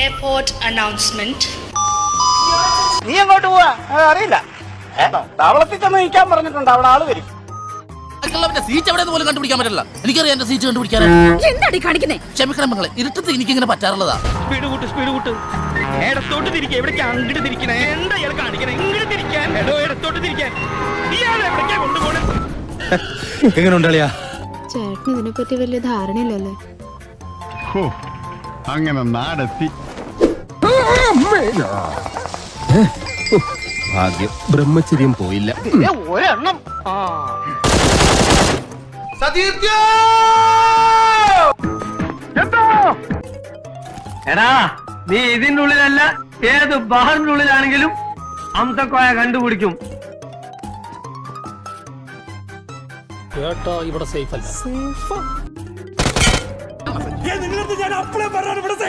airport announcement. നീ അങ്ങോട്ട് പോവാ അറിയില്ല. താവളത്തിൽ ചെന്ന് നിൽക്കാൻ പറഞ്ഞിട്ടുണ്ട്, അവിടെ ആള് വരും. സീറ്റ് എവിടെ പോലും കണ്ടുപിടിക്കാൻ പറ്റില്ല. എനിക്കറിയാം എന്റെ സീറ്റ് കണ്ടുപിടിക്കാൻ. ക്ഷമിക്കണം മകളെ, ഇരുട്ടത്ത് എനിക്കിങ്ങനെ പറ്റാറുള്ളതാ. സ്പീഡ് കൂട്ട്. ഇടത്തോട്ട് തിരിക്കുക, എവിടേക്ക് അങ്ങോട്ട് തിരിക്കണേ? എന്താ ഇയാൾ കാണിക്കണേ? ഇങ്ങോട്ട് തിരിക്കാൻ, ഇടത്തോട്ട് തിരിക്കാൻ. ഇയാൾ എവിടേക്കാ കൊണ്ടുപോകണേ? എങ്ങനെയുണ്ടാളിയാ? ചേട്ടന് ഇതിനെപ്പറ്റി വലിയ ധാരണയില്ലല്ലേ? അങ്ങനെ നാടെത്തി. ഭാഗ്യം, ബ്രഹ്മചര്യം പോയില്ല. ഒരെണ്ണം എടാ, നീ ഇതിന്റെ ഉള്ളിലല്ല ഏത് ബഹറിന്റെ ഉള്ളിലാണെങ്കിലും അംസക്കോയ കണ്ടുപിടിക്കും. കേട്ടോ, ഇവിടെ സേഫ് അല്ല.